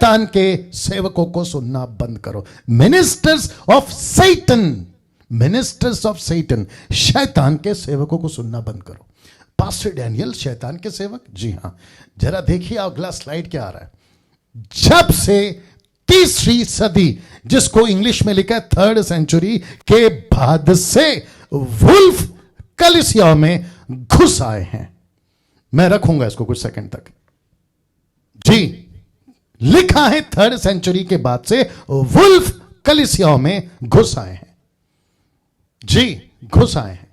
शैतान के सेवकों को सुनना बंद करो। Ministers of Satan, ministers of Satan, शैतान के सेवकों को सुनना बंद करो। पास्टर डैनियल शैतान के सेवक? जी हां, जरा देखिए अगला स्लाइड क्या आ रहा है। जब से तीसरी सदी, जिसको इंग्लिश में लिखा है 3rd सेंचुरी के बाद से वुल्फ कलीसिया में घुस आए हैं। मैं रखूंगा इसको कुछ सेकंड तक। जी, लिखा है 3rd सेंचुरी के बाद से वुल्फ कलीसिया में घुस आए हैं। जी, घुस आए हैं।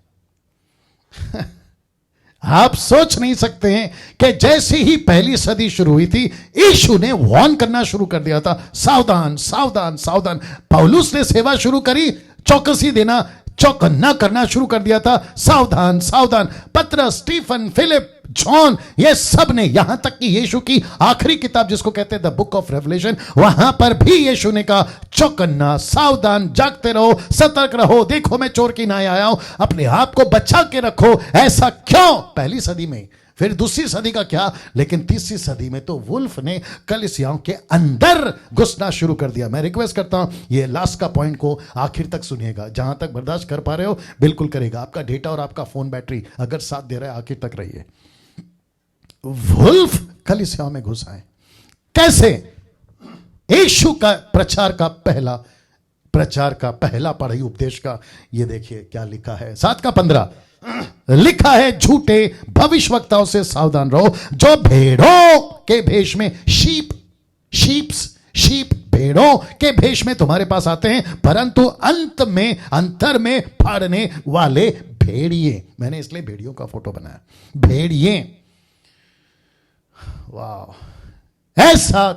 आप सोच नहीं सकते हैं कि जैसे ही पहली सदी शुरू हुई थी, यीशु ने वार्न करना शुरू कर दिया था, सावधान सावधान सावधान। पौलुस ने सेवा शुरू करी, चौकसी देना, चौकन्ना करना शुरू कर दिया था, सावधान सावधान। पतरस, स्टीफन, फिलिप, जॉन, ये सब ने, यहां तक कि यीशु की आखिरी किताब जिसको कहते हैं द बुक ऑफ रेवलेशन, वहां पर भी यीशु ने कहा चौकन्ना, सावधान, जागते रहो, सतर्क रहो, देखो मैं चोर की नाई आया हूं, अपने आप को बचा के रखो। ऐसा क्यों पहली सदी में? फिर दूसरी सदी का क्या? लेकिन तीसरी सदी में तो वुल्फ ने कलीसियाओं के अंदर घुसना शुरू कर दिया। मैं रिक्वेस्ट करता हूं ये लास्ट का पॉइंट को आखिर तक सुनिएगा, जहां तक बर्दाश्त कर पा रहे हो बिल्कुल करेगा। आपका डेटा और आपका फोन बैटरी अगर साथ दे रहा है, आखिर तक रहिए। वुल्फ कलीसियाओं में घुस आए कैसे? यीशु का प्रचार का पहला पढ़ाई उपदेश का ये देखिए क्या लिखा है, 7:15 लिखा है, झूठे भविष्यवक्ताओं से सावधान रहो, जो भेड़ों के भेष में शीप भेड़ों के भेष में तुम्हारे पास आते हैं, परंतु अंतर में फाड़ने वाले भेड़िए। मैंने इसलिए भेड़ियों का फोटो बनाया, भेड़िए। वाह, ऐसा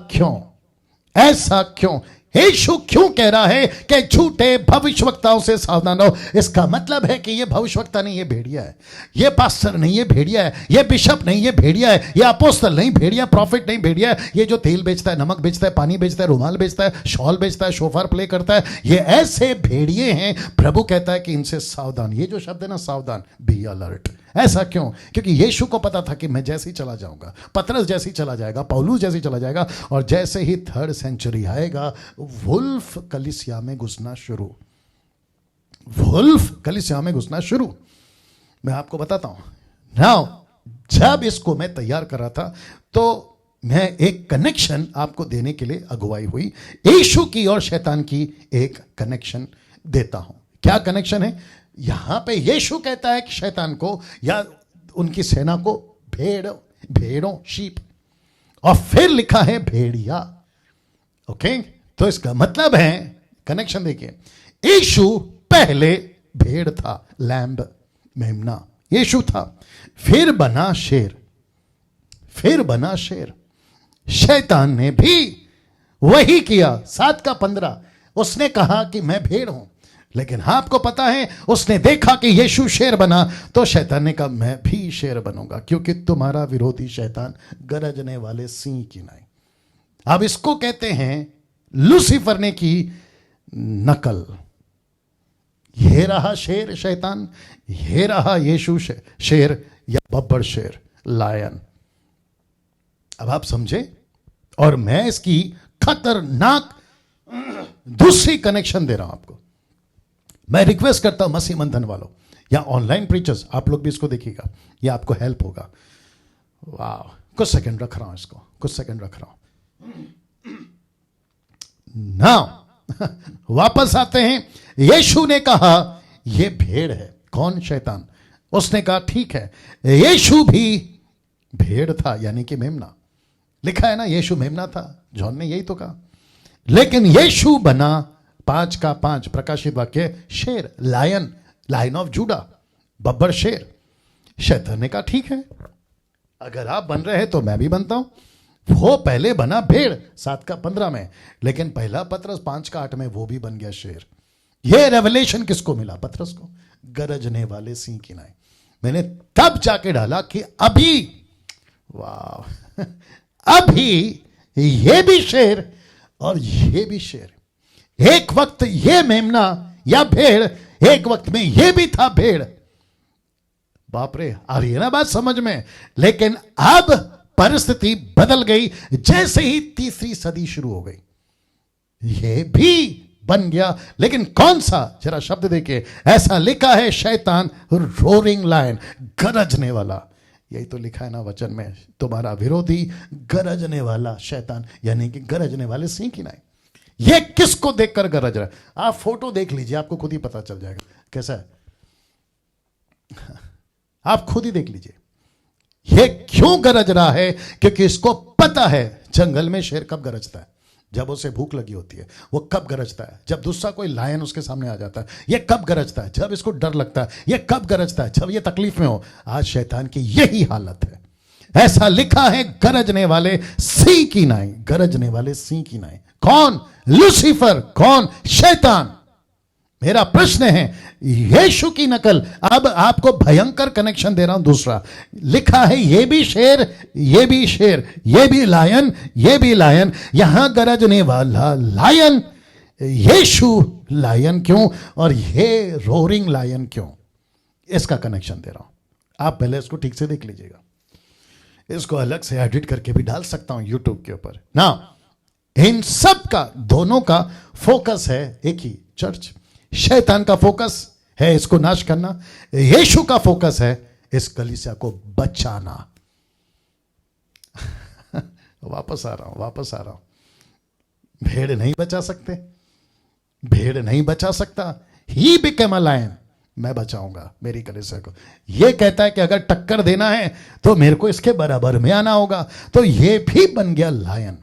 क्यों? यीशु क्यों कह रहा है कि झूठे भविष्यवक्ताओं से सावधान रहो? इसका मतलब है कि ये भविष्यवक्ता नहीं, ये भेड़िया है। ये पास्टर नहीं, ये भेड़िया है। ये बिशप नहीं, ये भेड़िया है। ये अपोस्तल नहीं, भेड़िया, प्रॉफिट नहीं, भेड़िया है। ये जो तेल बेचता है, नमक बेचता है, पानी बेचता है, रुमाल बेचता है, शॉल बेचता है, शोफर प्ले करता है, ये ऐसे भेड़िए हैं। प्रभु कहता है कि इनसे सावधान। ये जो शब्द है ना, सावधान, बी अलर्ट। ऐसा क्यों? क्योंकि यीशु को पता था कि मैं जैसे ही चला जाऊंगा, पतरस जैसे ही चला जाएगा, पौलुस जैसे ही चला जाएगा, और जैसे ही 3rd सेंचुरी आएगा, वुल्फ कलीसिया में घुसना शुरू। मैं आपको बताता हूं नाउ, जब इसको मैं तैयार कर रहा था तो मैं एक कनेक्शन आपको देने के लिए अगुवाई हुई। यीशु की और शैतान की एक कनेक्शन देता हूं। क्या कनेक्शन है? यहां पे यीशु कहता है कि शैतान को या उनकी सेना को भेड़ों, शीप, और फिर लिखा है भेड़िया। ओके, तो इसका मतलब है, कनेक्शन देखिए, यीशु पहले भेड़ था, लैम्ब, मेमना, यीशु था, फिर बना शेर। शैतान ने भी वही किया। 7:15 उसने कहा कि मैं भेड़ हूं, लेकिन आपको पता है उसने देखा कि यीशु शेर बना, तो शैतान ने कहा मैं भी शेर बनूंगा, क्योंकि तुम्हारा विरोधी शैतान गरजने वाले सिंह की नाई। अब इसको कहते हैं लूसीफर ने की नकल। ये रहा शेर शैतान, ये रहा यीशु शेर या बब्बर शेर, लायन। अब आप समझे? और मैं इसकी खतरनाक दूसरी कनेक्शन दे रहा हूं आपको। मैं रिक्वेस्ट करता हूं मसीह मंथन वालों या ऑनलाइन प्रीचर्स, आप लोग भी इसको देखिएगा, ये आपको हेल्प होगा। वाह, कुछ सेकंड रख रहा हूं इसको, कुछ सेकंड रख रहा हूं। नाउ वापस आते हैं। यीशु ने कहा यह भेड़ है। कौन? शैतान। उसने कहा ठीक है, यीशु भी भेड़ था, यानी कि मेमना। लिखा है ना, यीशु मेमना था, जॉन ने यही तो कहा। लेकिन यीशु बना 5:5 प्रकाशित वाक्य शेर, लायन ऑफ जूडा, बब्बर शेर। शैतान ने कहा ठीक है, अगर आप बन रहे हैं तो मैं भी बनता हूं। वो पहले बना भेड़ 7:15 में, लेकिन पहला पत्रस 5:8 में वो भी बन गया शेर। ये रेवलेशन किसको मिला? पत्रस को, गरजने वाले सिंह की नाई। मैंने तब जाके डाला कि अभी, वाह, अभी ये भी शेर और ये भी शेर। एक वक्त ये मेमना या भेड़, एक वक्त में ये भी था भेड़। बाप रे, आ रही है ना बात समझ में? लेकिन अब परिस्थिति बदल गई जैसे ही तीसरी सदी शुरू हो गई। यह भी बन गया, लेकिन कौन सा? जरा शब्द देखिए, ऐसा लिखा है शैतान रोरिंग लायन, गरजने वाला। यही तो लिखा है ना वचन में, तुम्हारा विरोधी गरजने वाला शैतान, यानी कि गरजने वाले सिंह की नाई। ये किसको देखकर गरज रहा है? आप फोटो देख लीजिए, आपको खुद ही पता चल जाएगा कैसा है। आप खुद ही देख लीजिए ये क्यों गरज रहा है, क्योंकि इसको पता है जंगल में शेर कब गरजता है, जब उसे भूख लगी होती है। वो कब गरजता है? जब दूसरा कोई लायन उसके सामने आ जाता है। ये कब गरजता है? जब इसको डर लगता है। ये कब गरजता है? जब ये तकलीफ में हो। आज शैतान की यही हालत है। ऐसा लिखा है, गरजने वाले सिंह की नाई, गरजने वाले सिंह की नाई। कौन? लूसीफर। कौन? शैतान। मेरा प्रश्न है, यीशु की नकल। अब आपको भयंकर कनेक्शन दे रहा हूं। दूसरा लिखा है, ये भी शेर, ये भी शेर, ये भी लायन, ये भी लायन। यहां गरजने वाला लायन, यीशु लायन क्यों, और ये रोरिंग लायन क्यों? इसका कनेक्शन दे रहा हूं। आप पहले इसको ठीक से देख लीजिएगा। इसको अलग से एडिट करके भी डाल सकता हूं यूट्यूब के ऊपर ना। इन सब का, दोनों का फोकस है एक ही, चर्च। शैतान का फोकस है इसको नाश करना, यीशु का फोकस है इस कलीसिया को बचाना। वापस आ रहा हूं। भेड़ नहीं बचा सकते, भेड़ नहीं बचा सकता। ही बिकेम अ लायन, मैं बचाऊंगा मेरी कलीसिया को। यह कहता है कि अगर टक्कर देना है तो मेरे को इसके बराबर में आना होगा। तो यह भी बन गया लायन।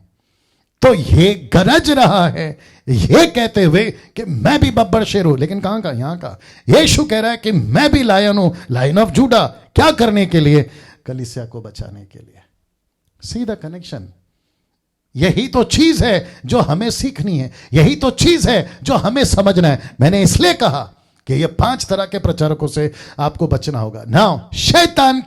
तो ये गरज रहा है, ये कहते हुए कि मैं भी बब्बर शेर हूं, लेकिन कहां का? यहां का। यीशु कह रहा है कि मैं भी लायन हूं, लायन ऑफ जूडा। क्या करने के लिए? कलीसिया को बचाने के लिए। See the connection. यही तो चीज है जो हमें सीखनी है, यही तो चीज है जो हमें समझना है। मैंने इसलिए कहा कि ये 5 तरह के प्रचारकों से आपको बचना होगा। नाउ शैतान की